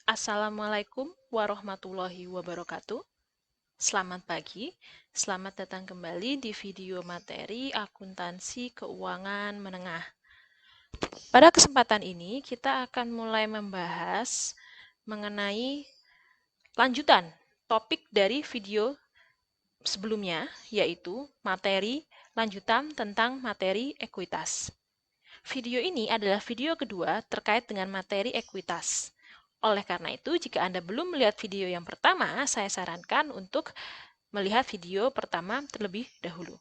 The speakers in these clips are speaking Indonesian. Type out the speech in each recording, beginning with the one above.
Assalamualaikum warahmatullahi wabarakatuh. Selamat pagi, selamat datang kembali di video materi akuntansi keuangan menengah. Pada kesempatan ini, kita akan mulai membahas mengenai lanjutan topik dari video sebelumnya, yaitu materi lanjutan tentang materi ekuitas. Video ini adalah video kedua terkait dengan materi ekuitas. Oleh karena itu, jika Anda belum melihat video yang pertama, saya sarankan untuk melihat video pertama terlebih dahulu.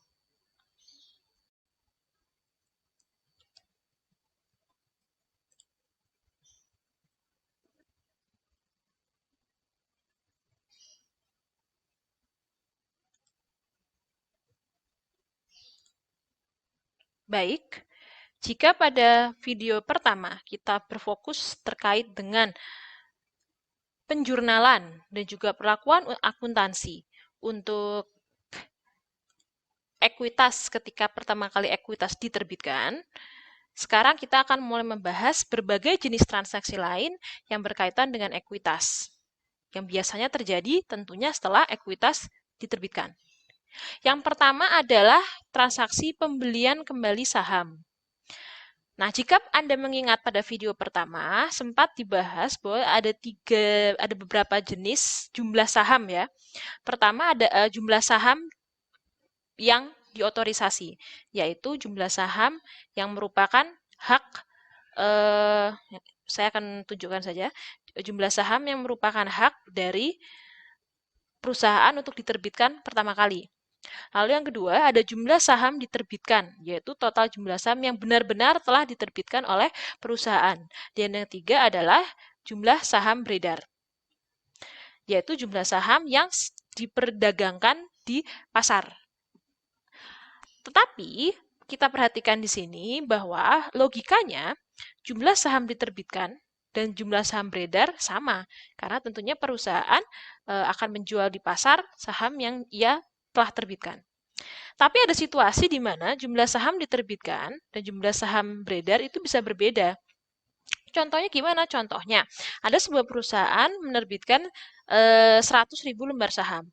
Baik, jika pada video pertama kita berfokus terkait dengan penjurnalan dan juga perlakuan akuntansi untuk ekuitas ketika pertama kali ekuitas diterbitkan, sekarang kita akan mulai membahas berbagai jenis transaksi lain yang berkaitan dengan ekuitas, yang biasanya terjadi tentunya setelah ekuitas diterbitkan. Yang pertama adalah transaksi pembelian kembali saham. Nah, jika Anda mengingat pada video pertama, sempat dibahas bahwa ada beberapa jenis jumlah saham ya. Pertama ada jumlah saham yang diotorisasi, yaitu jumlah saham yang merupakan hak, saya akan tunjukkan saja, jumlah saham yang merupakan hak dari perusahaan untuk diterbitkan pertama kali. Lalu yang kedua, ada jumlah saham diterbitkan, yaitu total jumlah saham yang benar-benar telah diterbitkan oleh perusahaan. Dan yang ketiga adalah jumlah saham beredar, yaitu jumlah saham yang diperdagangkan di pasar. Tetapi, kita perhatikan di sini bahwa logikanya jumlah saham diterbitkan dan jumlah saham beredar sama, karena tentunya perusahaan akan menjual di pasar saham yang ia telah terbitkan. Tapi ada situasi di mana jumlah saham diterbitkan dan jumlah saham beredar itu bisa berbeda. Contohnya gimana? Contohnya, ada sebuah perusahaan menerbitkan 100.000 lembar saham.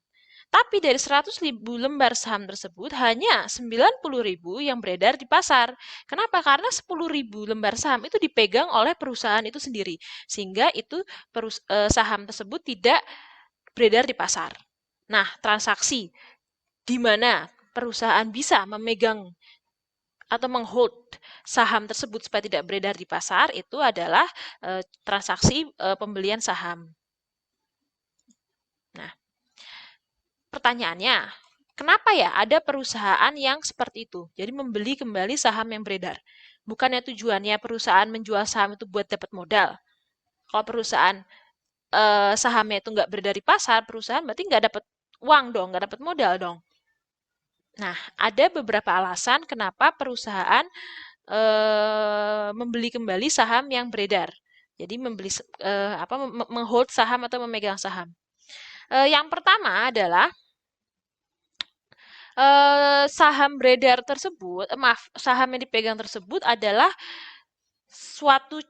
Tapi dari 100.000 lembar saham tersebut hanya 90.000 yang beredar di pasar. Kenapa? Karena 10.000 lembar saham itu dipegang oleh perusahaan itu sendiri. Sehingga itu saham tersebut tidak beredar di pasar. Nah, transaksi di mana perusahaan bisa memegang atau menghold saham tersebut supaya tidak beredar di pasar itu adalah transaksi pembelian saham. Nah, pertanyaannya, kenapa ya ada perusahaan yang seperti itu? Jadi membeli kembali saham yang beredar. Bukannya tujuannya perusahaan menjual saham itu buat dapat modal. Kalau perusahaan sahamnya itu nggak beredar di pasar, perusahaan berarti nggak dapat uang dong, nggak dapat modal dong. Nah, ada beberapa alasan kenapa perusahaan membeli kembali saham yang beredar. Jadi menghold saham atau memegang saham. Yang pertama adalah saham beredar tersebut, saham yang dipegang tersebut adalah suatu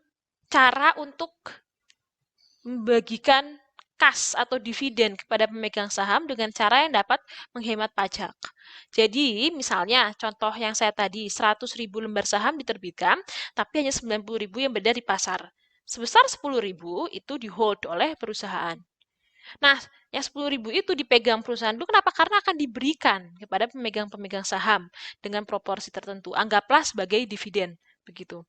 cara untuk membagikan kas atau dividen kepada pemegang saham dengan cara yang dapat menghemat pajak. Jadi, misalnya contoh yang saya tadi, 100.000 lembar saham diterbitkan, tapi hanya 90.000 yang beredar di pasar. Sebesar 10.000 itu di-hold oleh perusahaan. Nah, yang 10.000 itu dipegang perusahaan dulu. Kenapa? Karena akan diberikan kepada pemegang-pemegang saham dengan proporsi tertentu. Anggaplah sebagai dividen. Begitu.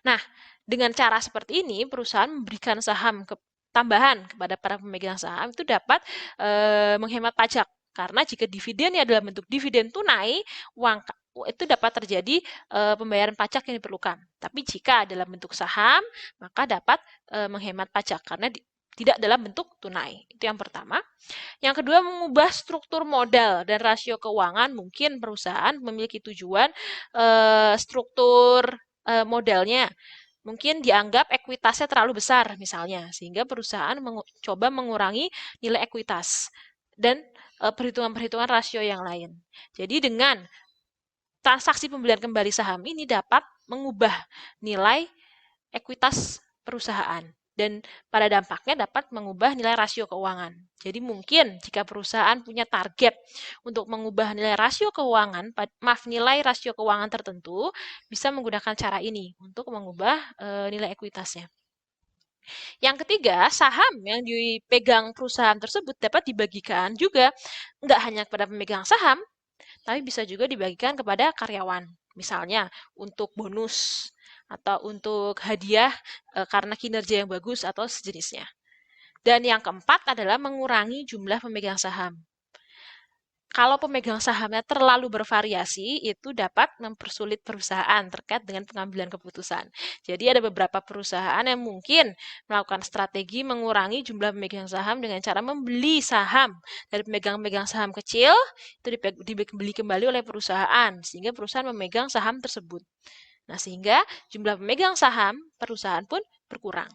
Nah, dengan cara seperti ini, perusahaan memberikan saham tambahan kepada para pemegang saham itu dapat menghemat pajak. Karena jika dividennya adalah bentuk dividen tunai, uang itu dapat terjadi pembayaran pajak yang diperlukan. Tapi jika dalam bentuk saham, maka dapat menghemat pajak karena tidak dalam bentuk tunai. Itu yang pertama. Yang kedua, mengubah struktur modal dan rasio keuangan. Mungkin perusahaan memiliki tujuan struktur modalnya. Mungkin dianggap ekuitasnya terlalu besar misalnya, sehingga perusahaan coba mengurangi nilai ekuitas dan perhitungan-perhitungan rasio yang lain. Jadi dengan transaksi pembelian kembali saham ini dapat mengubah nilai ekuitas perusahaan dan pada dampaknya dapat mengubah nilai rasio keuangan. Jadi mungkin jika perusahaan punya target untuk mengubah nilai rasio keuangan, nilai rasio keuangan tertentu, bisa menggunakan cara ini untuk mengubah nilai ekuitasnya. Yang ketiga, saham yang dipegang perusahaan tersebut dapat dibagikan juga nggak hanya kepada pemegang saham, tapi bisa juga dibagikan kepada karyawan. Misalnya untuk bonus atau untuk hadiah karena kinerja yang bagus atau sejenisnya. Dan yang keempat adalah mengurangi jumlah pemegang saham. Kalau pemegang sahamnya terlalu bervariasi, itu dapat mempersulit perusahaan terkait dengan pengambilan keputusan. Jadi ada beberapa perusahaan yang mungkin melakukan strategi mengurangi jumlah pemegang saham dengan cara membeli saham dari pemegang-pemegang saham kecil, itu dibeli kembali oleh perusahaan, sehingga perusahaan memegang saham tersebut. Nah, sehingga jumlah pemegang saham perusahaan pun berkurang.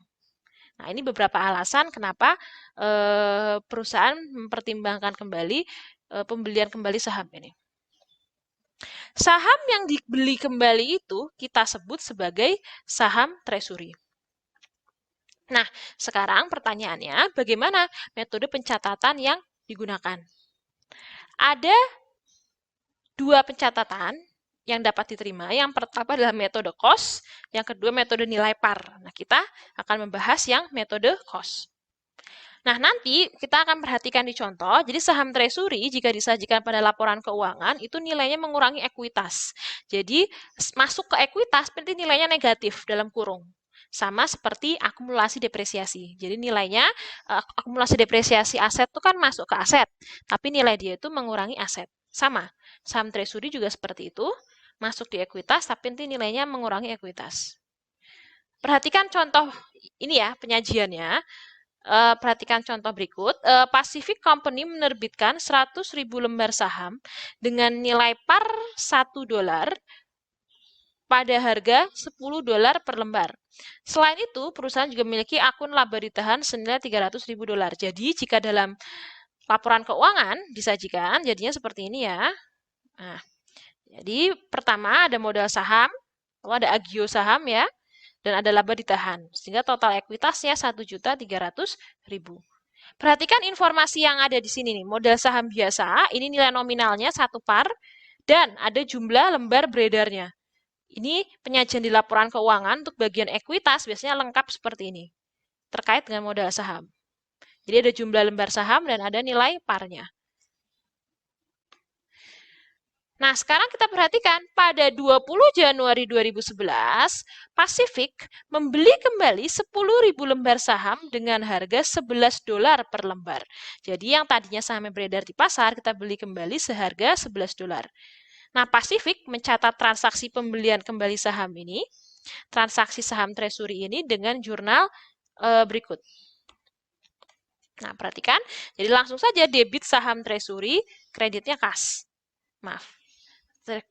Nah, ini beberapa alasan kenapa perusahaan mempertimbangkan kembali pembelian kembali saham ini. Saham yang dibeli kembali itu kita sebut sebagai saham treasury. Nah, sekarang pertanyaannya, bagaimana metode pencatatan yang digunakan? Ada dua pencatatan yang dapat diterima. Yang pertama adalah metode cost, yang kedua metode nilai par. Nah, kita akan membahas yang metode cost. Nah, nanti kita akan perhatikan di contoh, jadi saham treasury jika disajikan pada laporan keuangan, itu nilainya mengurangi ekuitas. Jadi, masuk ke ekuitas, berarti nilainya negatif dalam kurung. Sama seperti akumulasi depresiasi. Jadi nilainya, akumulasi depresiasi aset itu kan masuk ke aset, tapi nilai dia itu mengurangi aset. Sama, saham treasury juga seperti itu, masuk di ekuitas, tapi nanti nilainya mengurangi ekuitas. Perhatikan contoh ini ya, penyajiannya. Perhatikan contoh berikut. Pacific Company menerbitkan 100.000 lembar saham dengan nilai par $1 pada harga $10 per lembar. Selain itu, perusahaan juga memiliki akun laba ditahan senilai $300.000. Jadi, jika dalam laporan keuangan disajikan, jadinya seperti ini ya. Nah, jadi pertama ada modal saham, lalu ada agio saham ya, dan ada laba ditahan, sehingga total ekuitasnya 1.300.000. Perhatikan informasi yang ada di sini nih, modal saham biasa, ini nilai nominalnya 1 par, dan ada jumlah lembar beredarnya. Ini penyajian di laporan keuangan untuk bagian ekuitas biasanya lengkap seperti ini, terkait dengan modal saham. Jadi ada jumlah lembar saham dan ada nilai parnya. Nah, sekarang kita perhatikan pada 20 Januari 2011, Pacific membeli kembali 10.000 lembar saham dengan harga $11 per lembar. Jadi yang tadinya sahamnya beredar di pasar, kita beli kembali seharga $11. Nah, Pacific mencatat transaksi pembelian kembali saham ini, transaksi saham treasury ini dengan jurnal berikut. Nah, perhatikan, jadi langsung saja debit saham treasury, kreditnya kas. Maaf.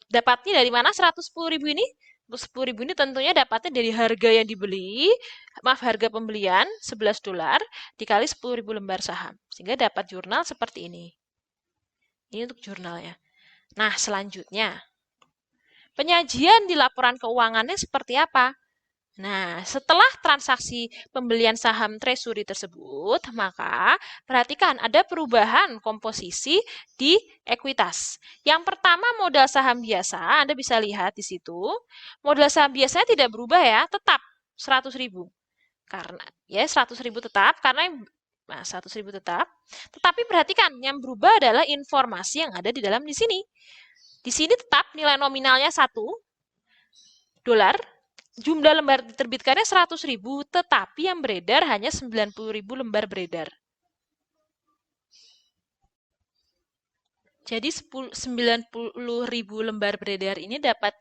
Dapatnya dari mana 110.000 ini? 10.000 ini tentunya dapatnya dari harga yang dibeli, harga pembelian $11 dikali 10.000 lembar saham. Sehingga dapat jurnal seperti ini. Ini untuk jurnalnya. Nah, selanjutnya, penyajian di laporan keuangannya seperti apa? Nah, setelah transaksi pembelian saham treasury tersebut, maka perhatikan ada perubahan komposisi di ekuitas. Yang pertama modal saham biasa, Anda bisa lihat di situ. Modal saham biasanya tidak berubah ya, tetap 100.000. Karena ya 100.000 tetap karena 100.000 tetap. Tetapi perhatikan yang berubah adalah informasi yang ada di dalam di sini. Di sini tetap nilai nominalnya $1. Jumlah lembar diterbitkannya 100.000, tetapi yang beredar hanya 90.000 lembar beredar. Jadi 90.000 lembar beredar ini dapat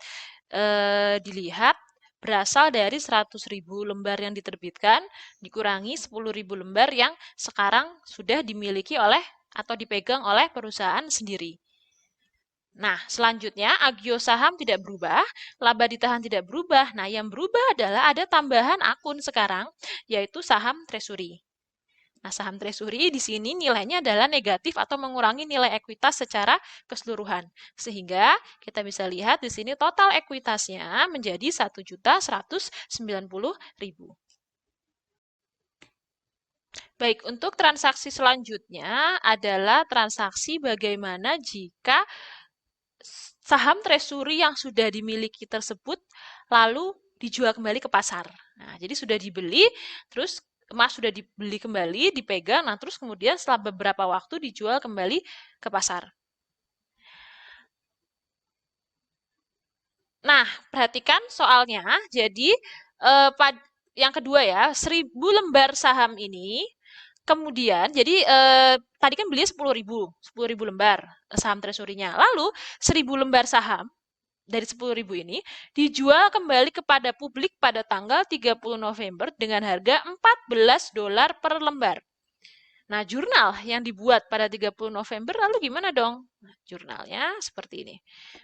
dilihat berasal dari 100.000 lembar yang diterbitkan, dikurangi 10.000 lembar yang sekarang sudah dimiliki oleh atau dipegang oleh perusahaan sendiri. Nah, selanjutnya agio saham tidak berubah, laba ditahan tidak berubah. Nah, yang berubah adalah ada tambahan akun sekarang, yaitu saham treasury. Nah, saham treasury di sini nilainya adalah negatif atau mengurangi nilai ekuitas secara keseluruhan. Sehingga kita bisa lihat di sini total ekuitasnya menjadi 1.190.000. Baik, untuk transaksi selanjutnya adalah transaksi bagaimana jika saham treasury yang sudah dimiliki tersebut lalu dijual kembali ke pasar. Nah, jadi sudah dibeli, terus emas sudah dibeli kembali, dipegang, nah terus kemudian setelah beberapa waktu dijual kembali ke pasar. Nah, perhatikan soalnya. Jadi, yang kedua ya, 1.000 lembar saham ini, kemudian, jadi tadi kan beli 10.000 lembar saham treasury-nya. Lalu, 1.000 lembar saham dari 10.000 ini dijual kembali kepada publik pada tanggal 30 November dengan harga $14 per lembar. Nah, jurnal yang dibuat pada 30 November lalu gimana dong? Nah, jurnalnya seperti ini.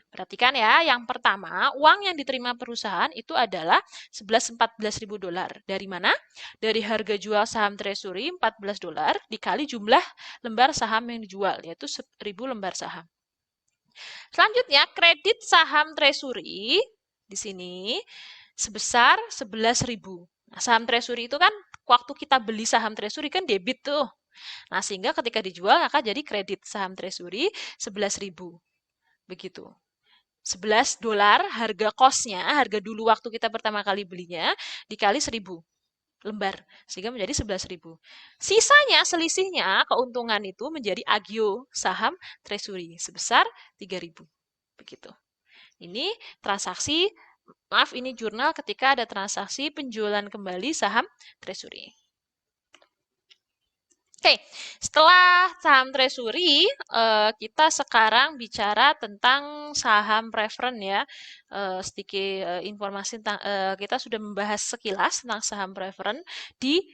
Perhatikan ya, yang pertama, uang yang diterima perusahaan itu adalah 11-14 ribu dolar. Dari mana? Dari harga jual saham treasury $14 dikali jumlah lembar saham yang dijual, yaitu 1.000 lembar saham. Selanjutnya, kredit saham treasury di sini sebesar 11.000. Nah, saham treasury itu kan waktu kita beli saham treasury kan debit tuh. Nah, sehingga ketika dijual akan jadi kredit saham treasury 11.000. Begitu. $11 harga kosnya, harga dulu waktu kita pertama kali belinya, dikali 1.000 lembar, sehingga menjadi 11.000. Sisanya, selisihnya, keuntungan itu menjadi agio saham treasury sebesar 3.000. Begitu. Ini transaksi, maaf ini jurnal ketika ada transaksi penjualan kembali saham treasury. Oke, setelah saham treasury, kita sekarang bicara tentang saham preferen ya. Sedikit informasi tentang, kita sudah membahas sekilas tentang saham preferen di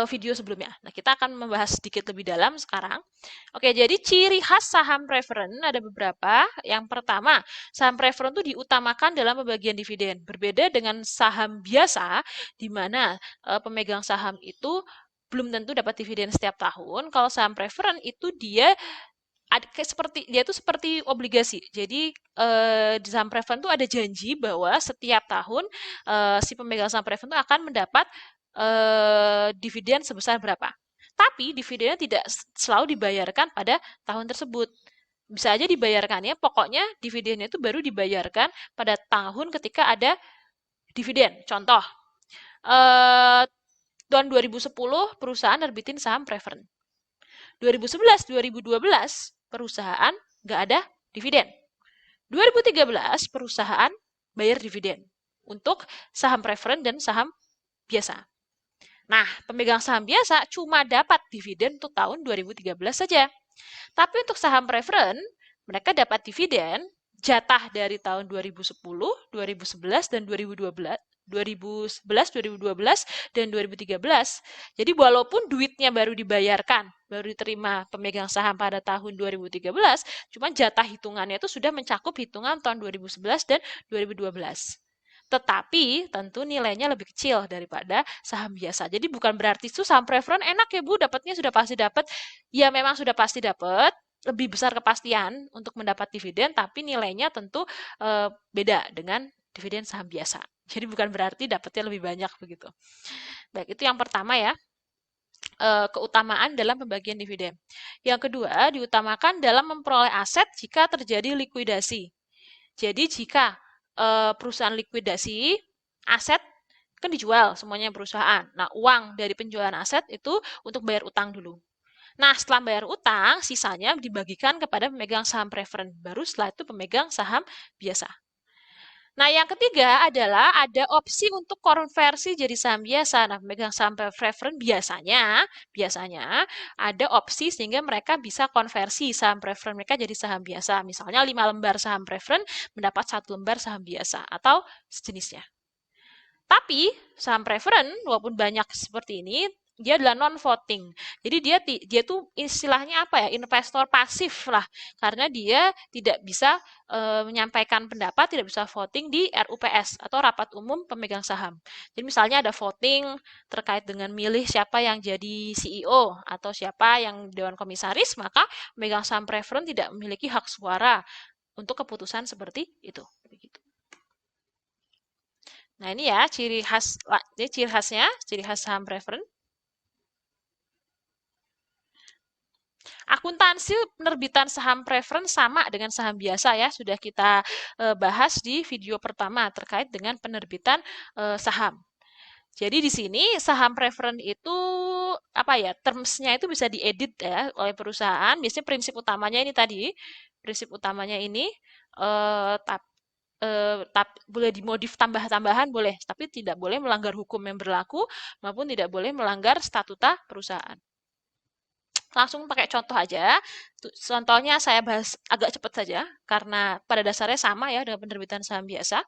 video sebelumnya. Nah, kita akan membahas sedikit lebih dalam sekarang. Oke, jadi ciri khas saham preferen ada beberapa. Yang pertama, saham preferen itu diutamakan dalam pembagian dividen. Berbeda dengan saham biasa, di mana pemegang saham itu belum tentu dapat dividen setiap tahun. Kalau saham preferen itu dia itu seperti obligasi. Jadi di saham preferen itu ada janji bahwa setiap tahun si pemegang saham preferen itu akan mendapat dividen sebesar berapa. Tapi dividennya tidak selalu dibayarkan pada tahun tersebut. Bisa aja dibayarkannya, pokoknya dividennya itu baru dibayarkan pada tahun ketika ada dividen. Contoh, tahun 2010 perusahaan nerbitin saham preferen. 2011-2012 perusahaan nggak ada dividen. 2013 perusahaan bayar dividen untuk saham preferen dan saham biasa. Nah, pemegang saham biasa cuma dapat dividen untuk tahun 2013 saja. Tapi untuk saham preferen, mereka dapat dividen jatah dari tahun 2010, 2011, dan 2012, 2011, 2012, dan 2013. Jadi walaupun duitnya baru dibayarkan, baru diterima pemegang saham pada tahun 2013, cuma jatah hitungannya itu sudah mencakup hitungan tahun 2011 dan 2012. Tetapi tentu nilainya lebih kecil daripada saham biasa. Jadi bukan berarti itu saham preferen enak ya Bu, dapatnya sudah pasti dapat. Ya memang sudah pasti dapat, lebih besar kepastian untuk mendapat dividen, tapi nilainya tentu beda dengan dividen saham biasa. Jadi bukan berarti dapatnya lebih banyak begitu. Baik, itu yang pertama ya. Keutamaan dalam pembagian dividen. Yang kedua, diutamakan dalam memperoleh aset jika terjadi likuidasi. Jadi jika perusahaan likuidasi, aset kan dijual semuanya perusahaan. Nah, uang dari penjualan aset itu untuk bayar utang dulu. Nah, setelah bayar utang, sisanya dibagikan kepada pemegang saham preferen. Baru setelah itu pemegang saham biasa. Nah, yang ketiga adalah ada opsi untuk konversi jadi saham biasa. Nah, pemegang saham preferen biasanya ada opsi sehingga mereka bisa konversi saham preferen mereka jadi saham biasa. Misalnya 5 lembar saham preferen mendapat 1 lembar saham biasa atau sejenisnya. Tapi saham preferen walaupun banyak seperti ini, dia adalah non-voting. Jadi dia tuh istilahnya apa ya? Investor pasif lah. Karena dia tidak bisa menyampaikan pendapat, tidak bisa voting di RUPS atau rapat umum pemegang saham. Jadi misalnya ada voting terkait dengan milih siapa yang jadi CEO atau siapa yang dewan komisaris, maka pemegang saham preferen tidak memiliki hak suara untuk keputusan seperti itu. Begitu. Nah, ini ya ciri khasnya, ciri khas saham preferen. Akuntansi penerbitan saham preference sama dengan saham biasa ya, sudah kita bahas di video pertama terkait dengan penerbitan saham. Jadi di sini saham preference itu apa ya, terms-nya itu bisa diedit ya oleh perusahaan. Biasanya prinsip utamanya ini tadi, prinsip utamanya ini eh, boleh dimodif tambah-tambahan boleh, tapi tidak boleh melanggar hukum yang berlaku maupun tidak boleh melanggar statuta perusahaan. Langsung pakai contoh aja. Contohnya saya bahas agak cepat saja karena pada dasarnya sama ya dengan penerbitan saham biasa.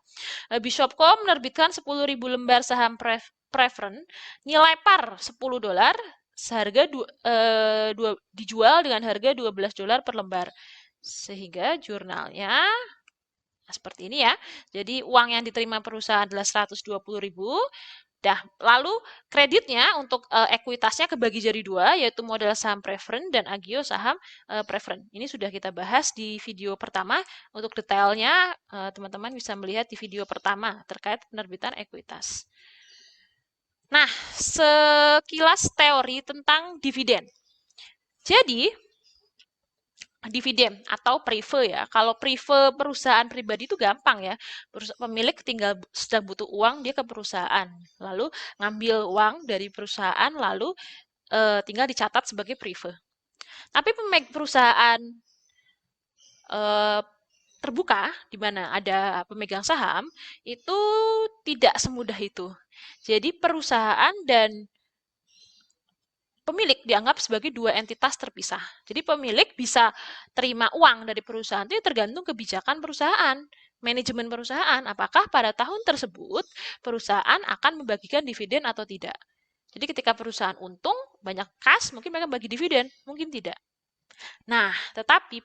Bishopco menerbitkan 10.000 lembar saham preference nilai par $10 seharga dijual dengan harga $12 per lembar. Sehingga jurnalnya seperti ini ya. Jadi uang yang diterima perusahaan adalah 120.000. Dah, lalu kreditnya untuk ekuitasnya kebagi jadi dua, yaitu modal saham preference dan agio saham preference. Ini sudah kita bahas di video pertama. Untuk detailnya, teman-teman bisa melihat di video pertama terkait penerbitan ekuitas. Nah, sekilas teori tentang dividen. Jadi, dividen atau prive ya. Kalau prive perusahaan pribadi itu gampang ya. Pemilik tinggal sedang butuh uang dia ke perusahaan, lalu ngambil uang dari perusahaan lalu tinggal dicatat sebagai prive. Tapi perusahaan terbuka di mana ada pemegang saham itu tidak semudah itu. Jadi perusahaan dan pemilik dianggap sebagai dua entitas terpisah. Jadi pemilik bisa terima uang dari perusahaan itu tergantung kebijakan perusahaan, manajemen perusahaan. Apakah pada tahun tersebut perusahaan akan membagikan dividen atau tidak. Jadi ketika perusahaan untung, banyak kas, mungkin mereka bagi dividen, mungkin tidak. Nah, tetapi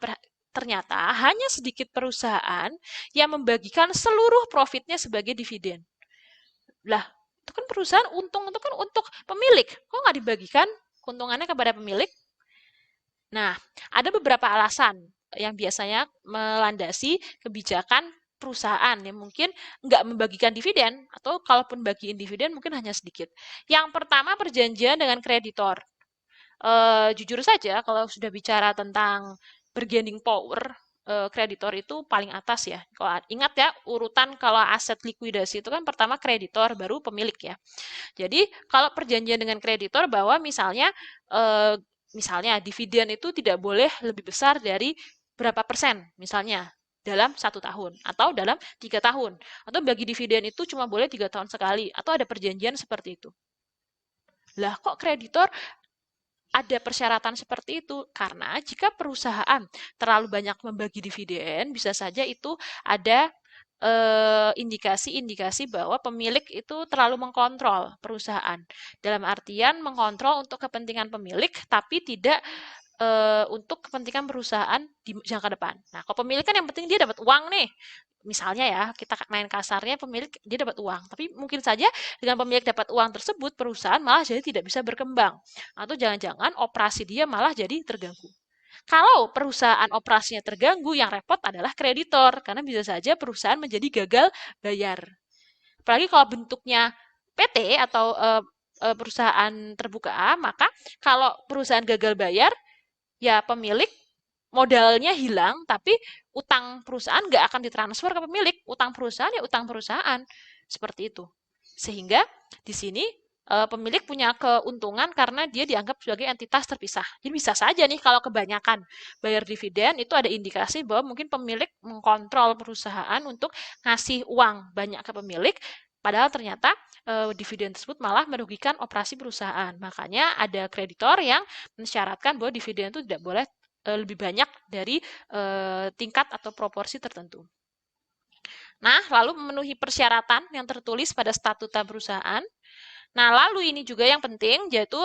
ternyata hanya sedikit perusahaan yang membagikan seluruh profitnya sebagai dividen. Lah, itu kan perusahaan untung, itu kan untuk pemilik. Kok nggak dibagikan keuntungannya kepada pemilik? Nah, ada beberapa alasan yang biasanya melandasi kebijakan perusahaan yang mungkin nggak membagikan dividen atau kalaupun bagiin dividen mungkin hanya sedikit. Yang pertama perjanjian dengan kreditor. Jujur saja kalau sudah bicara tentang bargaining power, kreditor itu paling atas ya. Kalau ingat ya urutan kalau aset likuidasi itu kan pertama kreditor baru pemilik ya. Jadi kalau perjanjian dengan kreditor bahwa misalnya dividen itu tidak boleh lebih besar dari berapa persen misalnya dalam 1 tahun atau dalam 3 tahun atau bagi dividen itu cuma boleh 3 tahun sekali atau ada perjanjian seperti itu. Lah kok kreditor ada persyaratan seperti itu karena jika perusahaan terlalu banyak membagi dividen bisa saja itu ada indikasi-indikasi bahwa pemilik itu terlalu mengkontrol perusahaan. Dalam artian mengkontrol untuk kepentingan pemilik, tapi tidak untuk kepentingan perusahaan di jangka depan. Nah, kalau pemilik kan yang penting dia dapat uang nih. Misalnya ya, kita main kasarnya pemilik dia dapat uang. Tapi mungkin saja dengan pemilik dapat uang tersebut, perusahaan malah jadi tidak bisa berkembang. Atau jangan-jangan operasi dia malah jadi terganggu. Kalau perusahaan operasinya terganggu, yang repot adalah kreditor, karena bisa saja perusahaan menjadi gagal bayar. Apalagi kalau bentuknya PT atau perusahaan terbuka, maka kalau perusahaan gagal bayar, ya pemilik modalnya hilang, tapi utang perusahaan nggak akan ditransfer ke pemilik. Utang perusahaan ya utang perusahaan. Seperti itu. Sehingga di sini pemilik punya keuntungan karena dia dianggap sebagai entitas terpisah. Jadi bisa saja nih kalau kebanyakan bayar dividen itu ada indikasi bahwa mungkin pemilik mengkontrol perusahaan untuk ngasih uang banyak ke pemilik, padahal ternyata dividen tersebut malah merugikan operasi perusahaan. Makanya ada kreditor yang mensyaratkan bahwa dividen itu tidak boleh lebih banyak dari tingkat atau proporsi tertentu. Nah, lalu memenuhi persyaratan yang tertulis pada statuta perusahaan. Nah, lalu ini juga yang penting, yaitu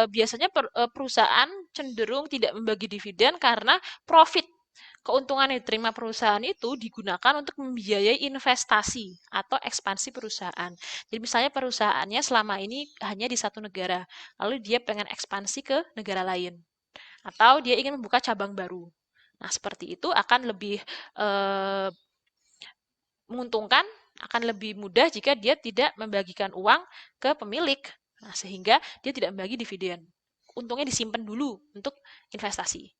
biasanya perusahaan cenderung tidak membagi dividen karena profit. Keuntungan yang diterima perusahaan itu digunakan untuk membiayai investasi atau ekspansi perusahaan. Jadi misalnya perusahaannya selama ini hanya di satu negara, lalu dia pengen ekspansi ke negara lain. Atau dia ingin membuka cabang baru. Nah, seperti itu akan lebih menguntungkan, akan lebih mudah jika dia tidak membagikan uang ke pemilik. Nah, sehingga dia tidak membagi dividen. Untungnya disimpan dulu untuk investasi.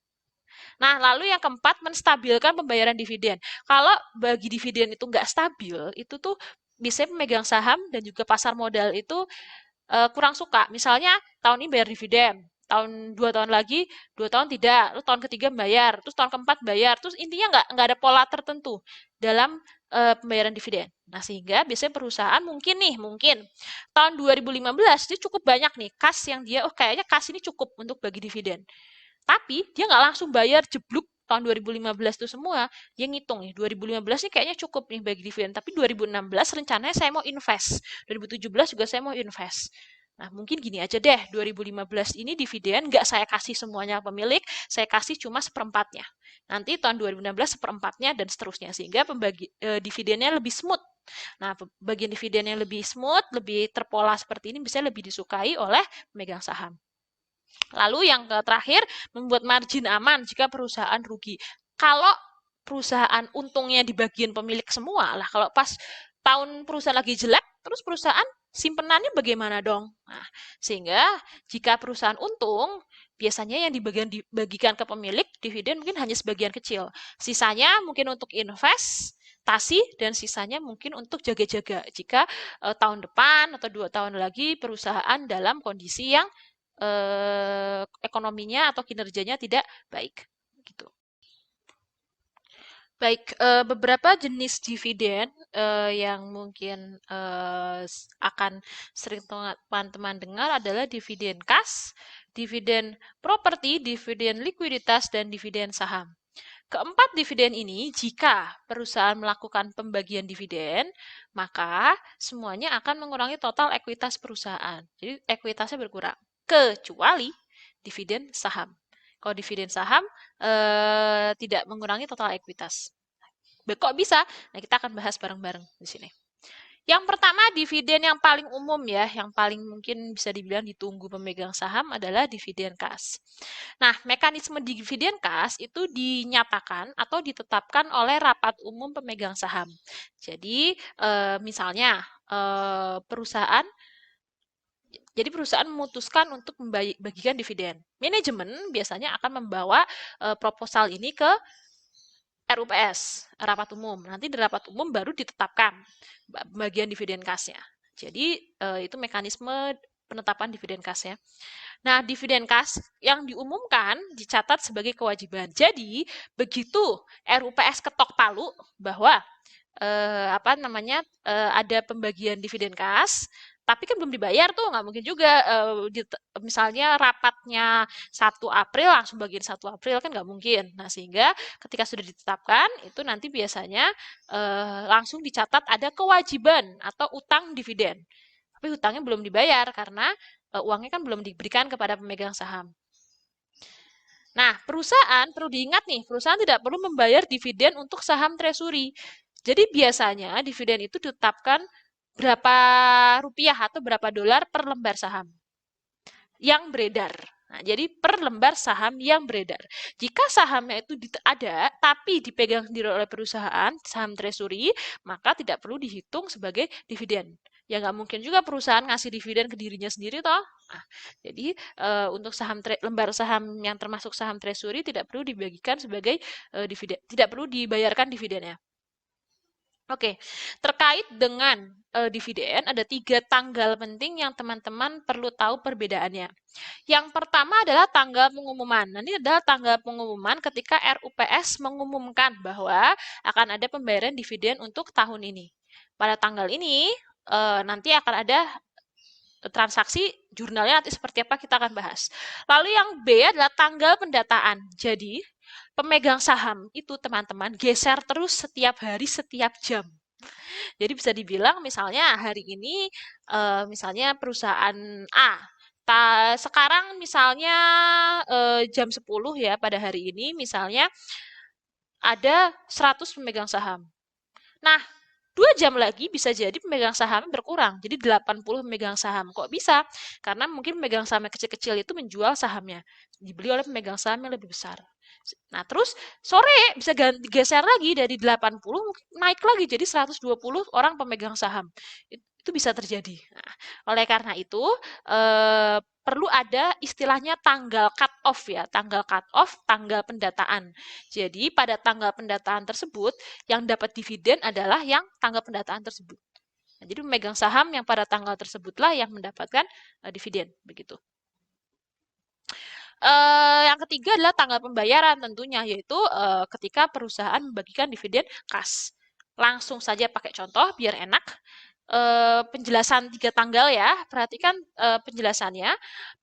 Nah, lalu yang keempat, menstabilkan pembayaran dividen. Kalau bagi dividen itu nggak stabil, itu tuh biasanya pemegang saham dan juga pasar modal itu kurang suka. Misalnya tahun ini bayar dividen, tahun 2 tahun lagi 2 tahun tidak, terus tahun ketiga bayar, terus tahun keempat bayar, terus intinya nggak ada pola tertentu dalam pembayaran dividen. Nah sehingga biasanya perusahaan mungkin tahun 2015 dia cukup banyak nih kas yang dia kayaknya kas ini cukup untuk bagi dividen. Tapi dia nggak langsung bayar jeblok tahun 2015 itu semua. Dia ngitung nih, 2015 nih kayaknya cukup nih bagi dividen. Tapi 2016 rencananya saya mau invest. 2017 juga saya mau invest. Nah, mungkin gini aja deh, 2015 ini dividen nggak saya kasih semuanya pemilik, saya kasih cuma seperempatnya. Nanti tahun 2016 seperempatnya dan seterusnya, sehingga dividennya lebih smooth. Nah, bagian dividen yang lebih smooth, lebih terpola seperti ini bisa lebih disukai oleh pemegang saham. Lalu yang terakhir, membuat margin aman jika perusahaan rugi. Kalau perusahaan untungnya di bagian pemilik semua lah, kalau pas tahun perusahaan lagi jelek, terus perusahaan simpenannya bagaimana dong? Nah, sehingga jika perusahaan untung, biasanya yang dibagikan ke pemilik dividen mungkin hanya sebagian kecil. Sisanya mungkin untuk investasi dan sisanya mungkin untuk jaga-jaga jika tahun depan atau 2 tahun lagi perusahaan dalam kondisi yang ekonominya atau kinerjanya tidak baik gitu. Baik, beberapa jenis dividen yang mungkin akan sering teman-teman dengar adalah dividen kas, dividen properti, dividen likuiditas, dan dividen saham. Keempat dividen ini, jika perusahaan melakukan pembagian dividen, maka semuanya akan mengurangi total ekuitas perusahaan. Jadi ekuitasnya berkurang, kecuali dividen saham. Kalau dividen saham tidak mengurangi total ekuitas. Kok bisa? Nah, kita akan bahas bareng-bareng di sini. Yang pertama, dividen yang paling umum ya, yang paling mungkin bisa dibilang ditunggu pemegang saham adalah dividen kas. Nah, mekanisme dividen kas itu dinyatakan atau ditetapkan oleh rapat umum pemegang saham. Jadi, misalnya perusahaan memutuskan untuk membagikan dividen. Manajemen biasanya akan membawa proposal ini ke RUPS, rapat umum. Nanti di rapat umum baru ditetapkan bagian dividen kasnya. Jadi itu mekanisme penetapan dividen kasnya. Nah, dividen kas yang diumumkan dicatat sebagai kewajiban. Jadi, begitu RUPS ketok palu bahwa ada pembagian dividen kas, tapi kan belum dibayar tuh, nggak mungkin juga misalnya rapatnya 1 April langsung bagian 1 April kan nggak mungkin. Nah, sehingga ketika sudah ditetapkan itu nanti biasanya langsung dicatat ada kewajiban atau utang dividen. Tapi hutangnya belum dibayar karena uangnya kan belum diberikan kepada pemegang saham. Nah, perusahaan perlu diingat nih, perusahaan tidak perlu membayar dividen untuk saham treasury. Jadi biasanya dividen itu ditetapkan berapa rupiah atau berapa dolar per lembar saham yang beredar. Nah, jadi per lembar saham yang beredar. Jika sahamnya itu ada, tapi dipegang sendiri oleh perusahaan, saham treasury, maka tidak perlu dihitung sebagai dividen. Ya nggak mungkin juga perusahaan ngasih dividen ke dirinya sendiri toh. Nah, jadi untuk lembar saham yang termasuk saham treasury tidak perlu dibagikan sebagai dividen, tidak perlu dibayarkan dividennya. Oke, terkait dengan dividen, ada 3 tanggal penting yang teman-teman perlu tahu perbedaannya. Yang pertama adalah tanggal pengumuman. Nah, ini adalah tanggal pengumuman ketika RUPS mengumumkan bahwa akan ada pembayaran dividen untuk tahun ini. Pada tanggal ini, nanti akan ada transaksi, jurnalnya nanti seperti apa kita akan bahas. Lalu yang B adalah tanggal pendataan. Jadi, pemegang saham itu teman-teman geser terus setiap hari, setiap jam. Jadi bisa dibilang misalnya hari ini misalnya perusahaan A. Sekarang misalnya jam 10 ya pada hari ini misalnya ada 100 pemegang saham. Nah, 2 jam lagi bisa jadi pemegang sahamnya berkurang, jadi 80 pemegang saham. Kok bisa? Karena mungkin pemegang saham yang kecil-kecil itu menjual sahamnya, dibeli oleh pemegang saham yang lebih besar. Nah, terus sore bisa geser lagi dari 80 naik lagi jadi 120 orang pemegang saham. Itu bisa terjadi. Nah, oleh karena itu, perlu ada istilahnya tanggal cut off ya, tanggal cut off, tanggal pendataan. Jadi pada tanggal pendataan tersebut, yang dapat dividen adalah yang tanggal pendataan tersebut. Nah, jadi pemegang saham yang pada tanggal tersebutlah yang mendapatkan dividen, begitu. Yang ketiga adalah tanggal pembayaran tentunya, yaitu ketika perusahaan membagikan dividen kas. Langsung saja pakai contoh biar enak. Penjelasan 3 tanggal ya, perhatikan penjelasannya.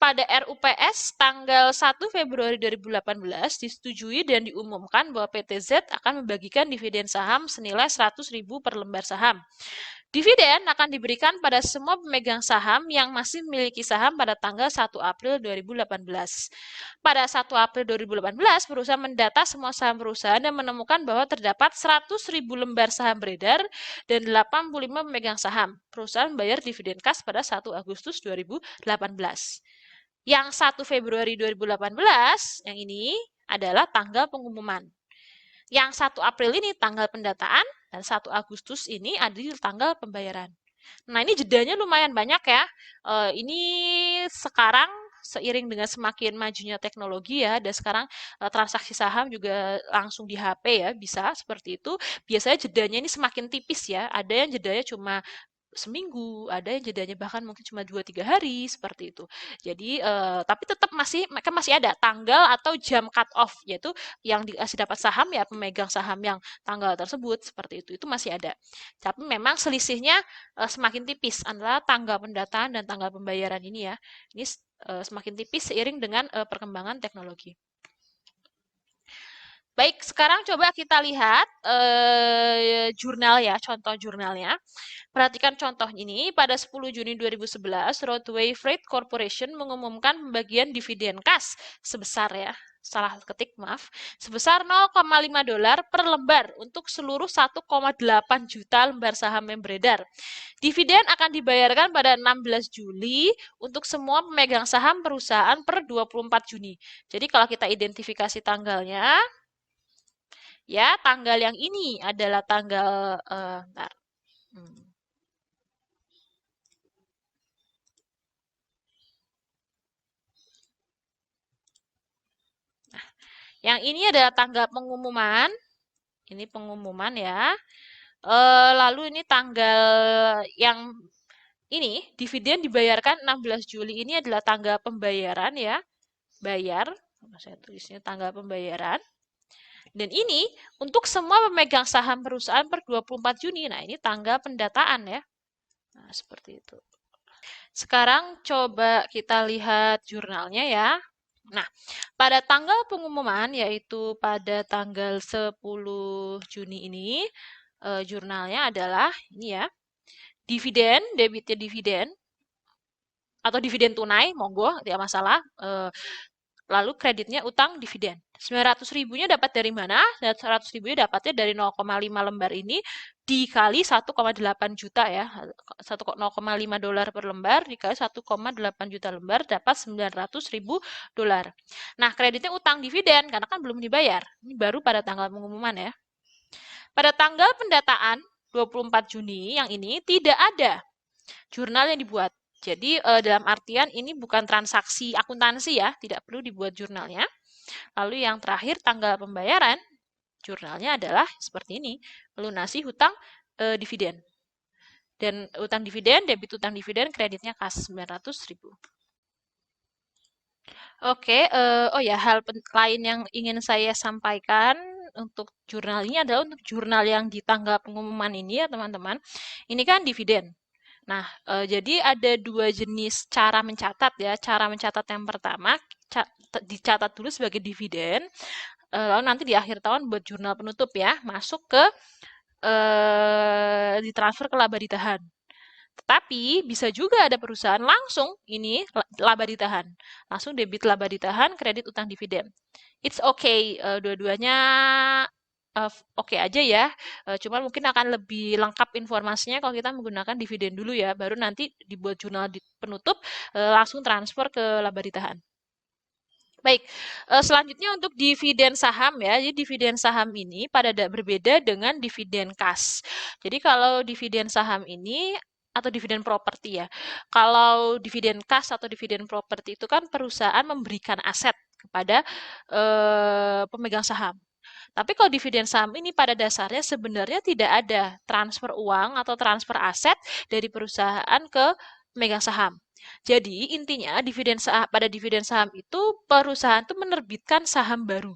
Pada RUPS tanggal 1 Februari 2018 disetujui dan diumumkan bahwa PTZ akan membagikan dividen saham senilai 100.000 per lembar saham. Dividen akan diberikan pada semua pemegang saham yang masih memiliki saham pada tanggal 1 April 2018. Pada 1 April 2018, perusahaan mendata semua saham perusahaan dan menemukan bahwa terdapat 100.000 lembar saham beredar dan 85 pemegang saham. Perusahaan membayar dividen kas pada 1 Agustus 2018. Yang 1 Februari 2018, yang ini adalah tanggal pengumuman. Yang 1 April ini tanggal pendataan, dan 1 Agustus ini adalah tanggal pembayaran. Nah, ini jedanya lumayan banyak ya. Ini sekarang seiring dengan semakin majunya teknologi ya, dan sekarang transaksi saham juga langsung di HP ya, bisa seperti itu. Biasanya jedanya ini semakin tipis ya. Ada yang jedanya cuma seminggu, ada yang jedanya bahkan mungkin cuma 2-3 hari seperti itu. Jadi tapi tetap mereka masih ada tanggal atau jam cut off, yaitu yang dikasih dapat saham ya pemegang saham yang tanggal tersebut seperti itu masih ada. Tapi memang selisihnya semakin tipis antara tanggal pendataan dan tanggal pembayaran ini ya. Ini semakin tipis seiring dengan perkembangan teknologi. Baik, sekarang coba kita lihat jurnal ya, contoh jurnalnya. Perhatikan contoh ini, pada 10 Juni 2011, Roadway Freight Corporation mengumumkan pembagian dividen kas sebesar ya, salah ketik maaf, sebesar $0,5 per lembar untuk seluruh 1,8 juta lembar saham yang beredar. Dividen akan dibayarkan pada 16 Juli untuk semua pemegang saham perusahaan per 24 Juni. Jadi kalau kita identifikasi tanggalnya, ya tanggal yang ini adalah tanggal bentar. Nah, yang ini adalah tanggal pengumuman. Ini pengumuman ya. Lalu ini tanggal yang ini dividen dibayarkan 16 Juli ini adalah tanggal pembayaran ya. Bayar, saya tulisnya tanggal pembayaran. Dan ini untuk semua pemegang saham perusahaan per 24 Juni. Nah, ini tanggal pendataan ya. Nah, seperti itu. Sekarang coba kita lihat jurnalnya ya. Nah, pada tanggal pengumuman yaitu pada tanggal 10 Juni ini, jurnalnya adalah ini ya. Dividen, debitnya dividen atau dividen tunai, monggo, tidak masalah. Lalu kreditnya utang dividen. 900.000-nya dapat dari mana? 100.000-nya dapatnya dari 0,5 lembar ini dikali 1,8 juta ya. $0,5 per lembar dikali 1,8 juta lembar dapat $900.000. Nah, kreditnya utang dividen karena kan belum dibayar. Ini baru pada tanggal pengumuman ya. Pada tanggal pendataan 24 Juni yang ini tidak ada jurnal yang dibuat. Jadi dalam artian ini bukan transaksi akuntansi ya, tidak perlu dibuat jurnalnya. Lalu yang terakhir tanggal pembayaran, jurnalnya adalah seperti ini, melunasi hutang dividen. Dan utang dividen, debit utang dividen, kreditnya kas 900.000. Oke, oh ya hal lain yang ingin saya sampaikan untuk jurnal ini adalah untuk jurnal yang di tanggal pengumuman ini ya teman-teman. Ini kan dividen. Nah, jadi ada 2 jenis cara mencatat ya. Cara mencatat yang pertama, dicatat dulu sebagai dividen, lalu nanti di akhir tahun buat jurnal penutup ya, masuk ke ditransfer ke laba ditahan. Tetapi bisa juga ada perusahaan langsung ini laba ditahan, langsung debit laba ditahan, kredit utang dividen. It's okay, dua-duanya oke aja ya. Cuman mungkin akan lebih lengkap informasinya kalau kita menggunakan dividen dulu ya, baru nanti dibuat jurnal penutup langsung transfer ke laba ditahan. Baik, selanjutnya untuk dividen saham ya. Jadi dividen saham ini berbeda dengan dividen kas. Jadi kalau dividen saham ini atau dividen properti ya. Kalau dividen kas atau dividen properti itu kan perusahaan memberikan aset kepada pemegang saham. Tapi kalau dividen saham ini pada dasarnya sebenarnya tidak ada transfer uang atau transfer aset dari perusahaan ke pemegang saham. Jadi intinya pada dividen saham itu perusahaan itu menerbitkan saham baru.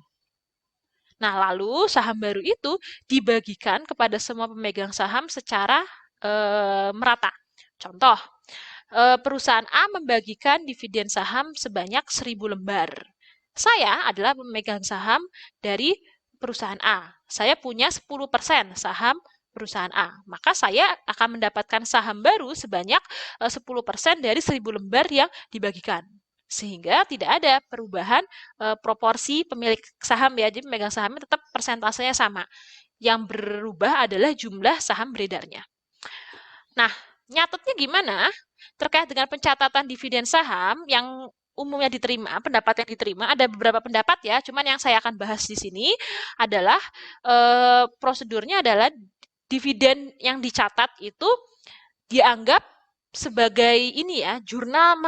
Nah, lalu saham baru itu dibagikan kepada semua pemegang saham secara merata. Contoh, perusahaan A membagikan dividen saham sebanyak 1.000 lembar. Saya adalah pemegang saham dari perusahaan A. Saya punya 10% saham perusahaan A. Maka saya akan mendapatkan saham baru sebanyak 10% dari 1.000 lembar yang dibagikan. Sehingga tidak ada perubahan proporsi pemilik saham ya. Jadi pemegang sahamnya tetap persentasenya sama. Yang berubah adalah jumlah saham beredarnya. Nah, nyatetnya gimana? Terkait dengan pencatatan dividen saham yang umumnya diterima, pendapat yang diterima, ada beberapa pendapat ya, cuman yang saya akan bahas di sini adalah prosedurnya adalah dividen yang dicatat itu dianggap sebagai ini ya, jurnal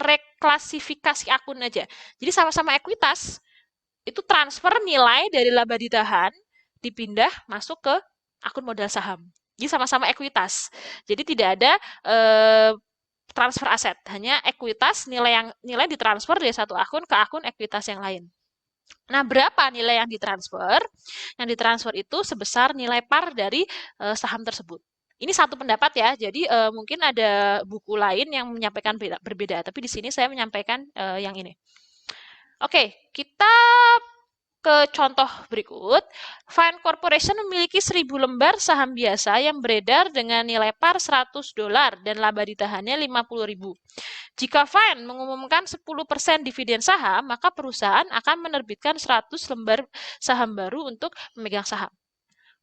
reklasifikasi akun aja. Jadi sama-sama ekuitas, itu transfer nilai dari laba ditahan dipindah masuk ke akun modal saham. Jadi sama-sama ekuitas. Jadi tidak ada transfer aset, hanya ekuitas nilai ditransfer dari satu akun ke akun ekuitas yang lain. Nah, berapa nilai yang ditransfer? Yang ditransfer itu sebesar nilai par dari saham tersebut. Ini satu pendapat ya, jadi mungkin ada buku lain yang menyampaikan berbeda, tapi di sini saya menyampaikan yang ini. Oke, kita ke contoh berikut. Fine Corporation memiliki 1.000 lembar saham biasa yang beredar dengan nilai par $100 dan laba ditahannya 50.000. Jika Fine mengumumkan 10% dividen saham, maka perusahaan akan menerbitkan 100 lembar saham baru untuk pemegang saham.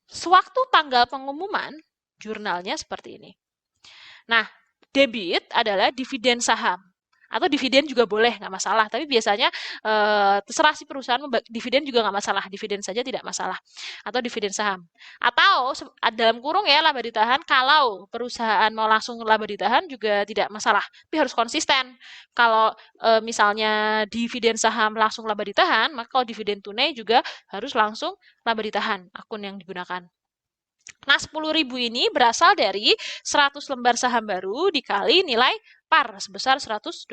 Sewaktu tanggal pengumuman, jurnalnya seperti ini. Nah, debit adalah dividen saham. Atau dividen juga boleh, nggak masalah. Tapi biasanya terserah si perusahaan, dividen juga nggak masalah. Dividen saja tidak masalah. Atau dividen saham. Atau dalam kurung ya, laba ditahan, kalau perusahaan mau langsung laba ditahan juga tidak masalah. Tapi harus konsisten. Kalau misalnya dividen saham langsung laba ditahan, maka kalau dividen tunai juga harus langsung laba ditahan, akun yang digunakan. Nah, 10.000 ini berasal dari 100 lembar saham baru dikali nilai par sebesar $100.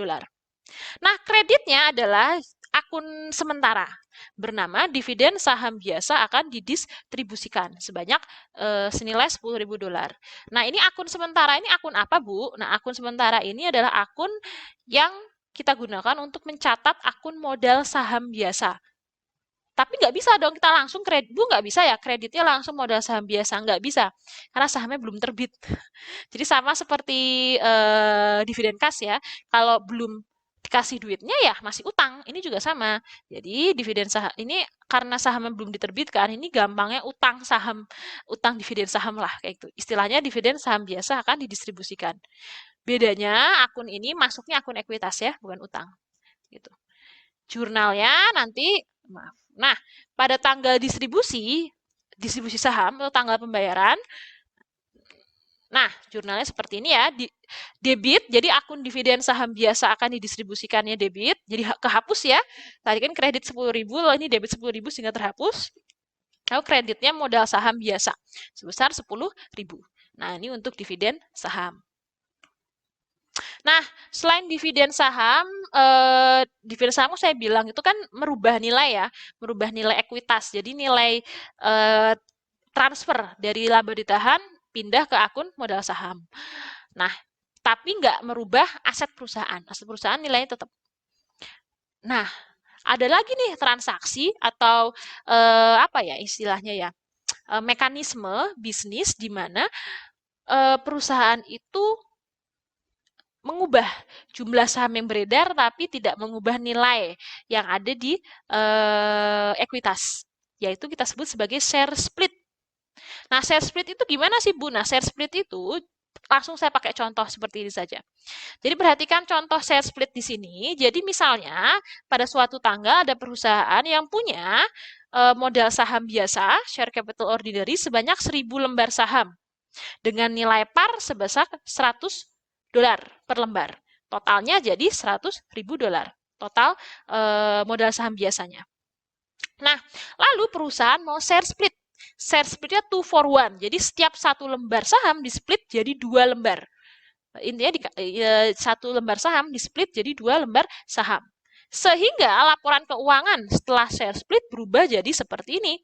Nah, kreditnya adalah akun sementara bernama dividen saham biasa akan didistribusikan sebanyak senilai $10.000. Nah, ini akun sementara ini akun apa, Bu? Nah, akun sementara ini adalah akun yang kita gunakan untuk mencatat akun modal saham biasa. Tapi nggak bisa dong kita langsung kredit, Bu, nggak bisa ya kreditnya langsung modal saham biasa, nggak bisa, karena sahamnya belum terbit. Jadi sama seperti dividen kas ya, kalau belum dikasih duitnya ya masih utang, ini juga sama. Jadi dividen saham ini karena sahamnya belum diterbitkan, ini gampangnya utang saham, utang dividen saham lah kayak gitu. Istilahnya dividen saham biasa akan didistribusikan. Bedanya akun ini masuknya akun ekuitas ya, bukan utang. Gitu. Jurnalnya nanti, maaf. Nah, pada tanggal distribusi saham atau tanggal pembayaran, nah, jurnalnya seperti ini ya, debit, jadi akun dividen saham biasa akan didistribusikannya debit, jadi kehapus ya, tadi kan kredit 10.000, lalu ini debit 10.000 sehingga terhapus, lalu kreditnya modal saham biasa, sebesar 10.000. Nah, ini untuk dividen saham. Nah, selain dividen saham saya bilang itu kan merubah nilai ya, merubah nilai ekuitas. Jadi nilai transfer dari laba ditahan pindah ke akun modal saham. Nah, tapi nggak merubah aset perusahaan. Aset perusahaan nilainya tetap. Nah, ada lagi nih transaksi atau apa ya istilahnya ya, mekanisme bisnis di mana perusahaan itu mengubah jumlah saham yang beredar tapi tidak mengubah nilai yang ada di ekuitas, yaitu kita sebut sebagai share split. Nah, share split itu gimana sih, Bu? Nah, share split itu langsung saya pakai contoh seperti ini saja. Jadi perhatikan contoh share split di sini. Jadi misalnya pada suatu tanggal ada perusahaan yang punya modal saham biasa, share capital ordinary sebanyak 1.000 lembar saham. dengan nilai par sebesar $100 per lembar. Totalnya jadi $100.000 total modal saham biasanya. Nah, lalu perusahaan mau share split. Share splitnya 2 for 1. Jadi setiap satu lembar saham di split jadi 2 lembar. Intinya satu lembar saham di split jadi 2 lembar saham. Sehingga laporan keuangan setelah share split berubah jadi seperti ini.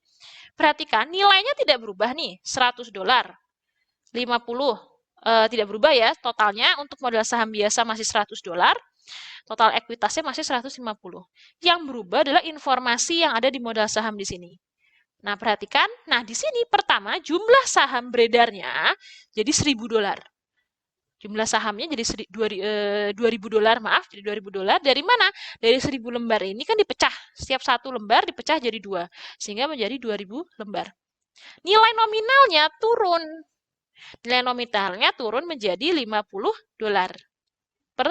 Perhatikan nilainya tidak berubah nih, $100. 50 tidak berubah ya, totalnya untuk modal saham biasa masih $100, total ekuitasnya masih 150. Yang berubah adalah informasi yang ada di modal saham di sini. Nah, perhatikan, nah di sini pertama jumlah saham beredarnya jadi $1.000. Jumlah sahamnya jadi $2.000, maaf, jadi $2.000. Dari mana? Dari 1.000 lembar ini kan dipecah. Setiap satu lembar dipecah jadi 2, sehingga menjadi 2.000 lembar. Nilai nominalnya turun. Nilai nominalnya turun menjadi $50 per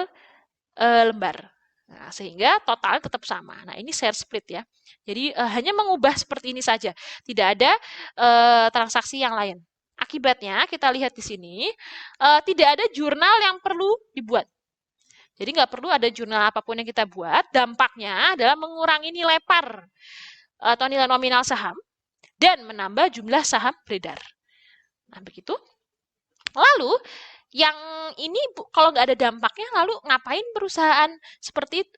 lembar. Nah, sehingga totalnya tetap sama. Nah, ini share split ya. Jadi hanya mengubah seperti ini saja. Tidak ada transaksi yang lain. Akibatnya kita lihat di sini tidak ada jurnal yang perlu dibuat. Jadi nggak perlu ada jurnal apapun yang kita buat. Dampaknya adalah mengurangi nilai par atau nilai nominal saham dan menambah jumlah saham beredar. Nah, begitu. Lalu yang ini kalau nggak ada dampaknya, lalu ngapain perusahaan seperti itu?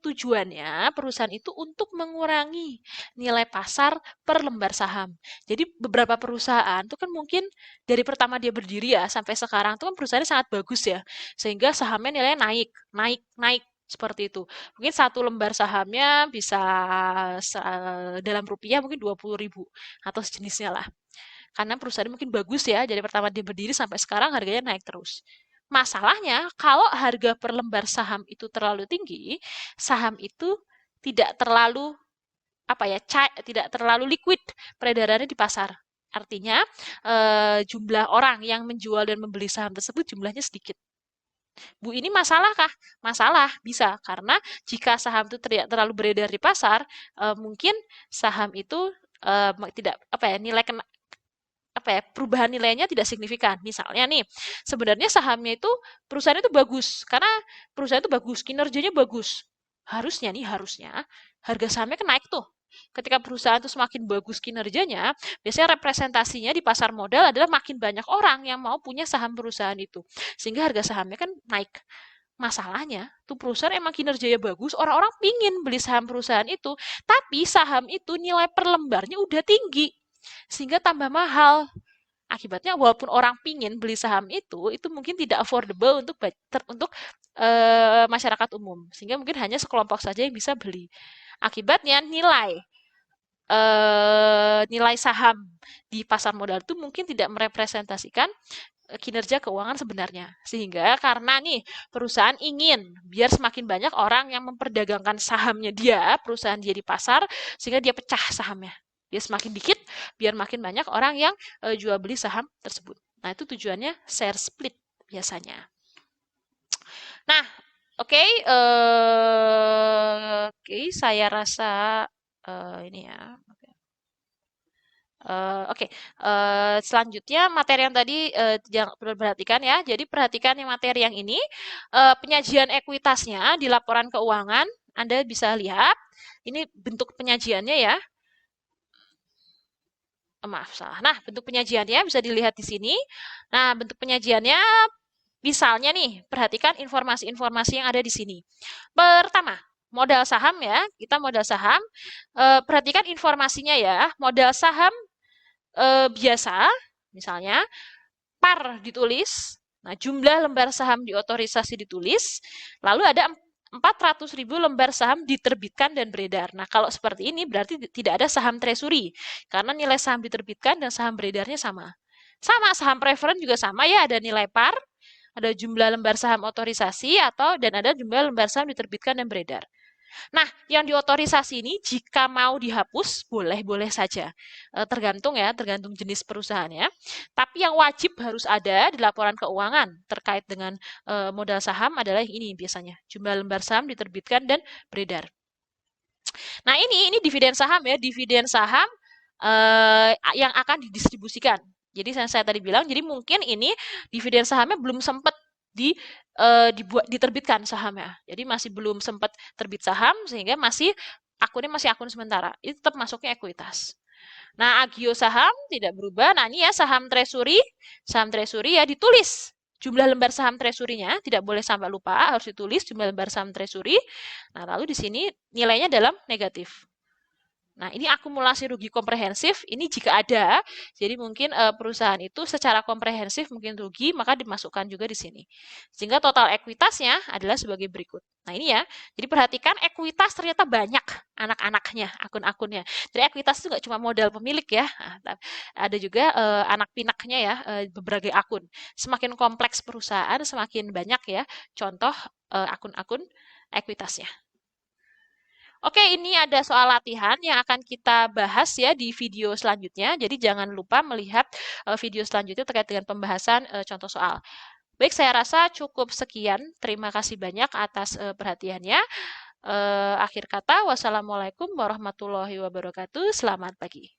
Tujuannya perusahaan itu untuk mengurangi nilai pasar per lembar saham. Jadi beberapa perusahaan itu kan mungkin dari pertama dia berdiri ya sampai sekarang itu kan perusahaannya sangat bagus ya, sehingga sahamnya nilainya naik seperti itu. Mungkin satu lembar sahamnya bisa dalam rupiah mungkin 20.000 atau sejenisnya lah. Karena perusahaan mungkin bagus ya, dari pertama dia berdiri sampai sekarang harganya naik terus. Masalahnya, kalau harga per lembar saham itu terlalu tinggi, saham itu tidak terlalu tidak terlalu liquid peredarannya di pasar. Artinya, jumlah orang yang menjual dan membeli saham tersebut jumlahnya sedikit. Bu, ini masalah kah? Masalah, bisa. Karena jika saham itu tidak terlalu beredar di pasar, mungkin saham itu tidak nilai perubahan nilainya tidak signifikan. Misalnya nih, sebenarnya sahamnya itu perusahaan itu bagus karena perusahaan itu bagus, kinerjanya bagus. Harusnya harga sahamnya kan naik tuh. Ketika perusahaan itu semakin bagus kinerjanya, biasanya representasinya di pasar modal adalah makin banyak orang yang mau punya saham perusahaan itu. Sehingga harga sahamnya kan naik. Masalahnya, tuh perusahaan emang kinerjanya bagus, orang-orang pingin beli saham perusahaan itu, tapi saham itu nilai per lembarnya udah tinggi sehingga tambah mahal. Akibatnya walaupun orang pingin beli saham itu mungkin tidak affordable untuk masyarakat umum, sehingga mungkin hanya sekelompok saja yang bisa beli. Akibatnya nilai saham di pasar modal itu mungkin tidak merepresentasikan kinerja keuangan sebenarnya. Sehingga karena nih perusahaan ingin biar semakin banyak orang yang memperdagangkan sahamnya perusahaan dia di pasar, sehingga dia pecah sahamnya. Dia semakin dikit, biar makin banyak orang yang jual beli saham tersebut. Nah, itu tujuannya share split biasanya. Nah, oke, saya rasa ini ya. Oke, selanjutnya materi yang tadi jangan perlu perhatikan ya. Jadi perhatikan yang materi yang ini, penyajian ekuitasnya di laporan keuangan. Anda bisa lihat, ini bentuk penyajiannya ya. Maaf, salah. Nah, bentuk penyajiannya bisa dilihat di sini. Nah, bentuk penyajiannya misalnya nih, perhatikan informasi-informasi yang ada di sini. Pertama, modal saham ya, kita modal saham. Perhatikan informasinya ya, modal saham biasa, misalnya par ditulis, nah jumlah lembar saham diotorisasi ditulis, lalu ada 400.000 lembar saham diterbitkan dan beredar. Nah, kalau seperti ini berarti tidak ada saham treasury, karena nilai saham diterbitkan dan saham beredarnya sama. Sama, saham preferen juga sama ya, ada nilai par, ada jumlah lembar saham otorisasi, dan ada jumlah lembar saham diterbitkan dan beredar. Nah, yang diotorisasi ini jika mau dihapus, boleh-boleh saja. Tergantung jenis perusahaannya. Tapi yang wajib harus ada di laporan keuangan terkait dengan modal saham adalah yang ini biasanya. Jumlah lembar saham diterbitkan dan beredar. Nah, ini dividen saham ya, dividen saham yang akan didistribusikan. Jadi saya tadi bilang, jadi mungkin ini dividen sahamnya belum sempat diterbitkan sahamnya. Jadi masih belum sempat terbit saham sehingga akunnya masih akun sementara. Itu tetap masuknya ekuitas. Nah, agio saham tidak berubah. Nah, ini ya saham treasury ya ditulis jumlah lembar saham treasury-nya, tidak boleh sampai lupa, harus ditulis jumlah lembar saham treasury. Nah, lalu di sini nilainya dalam negatif. Nah, ini akumulasi rugi komprehensif, ini jika ada, jadi mungkin perusahaan itu secara komprehensif mungkin rugi, maka dimasukkan juga di sini. Sehingga total ekuitasnya adalah sebagai berikut. Nah, ini ya, jadi perhatikan ekuitas ternyata banyak anak-anaknya, akun-akunnya. Jadi ekuitas itu nggak cuma modal pemilik ya, nah, ada juga anak pinaknya ya, berbagai akun. Semakin kompleks perusahaan, semakin banyak ya contoh akun-akun ekuitasnya. Oke, ini ada soal latihan yang akan kita bahas ya di video selanjutnya. Jadi jangan lupa melihat video selanjutnya terkait dengan pembahasan contoh soal. Baik, saya rasa cukup sekian. Terima kasih banyak atas perhatiannya. Akhir kata, wassalamualaikum warahmatullahi wabarakatuh. Selamat pagi.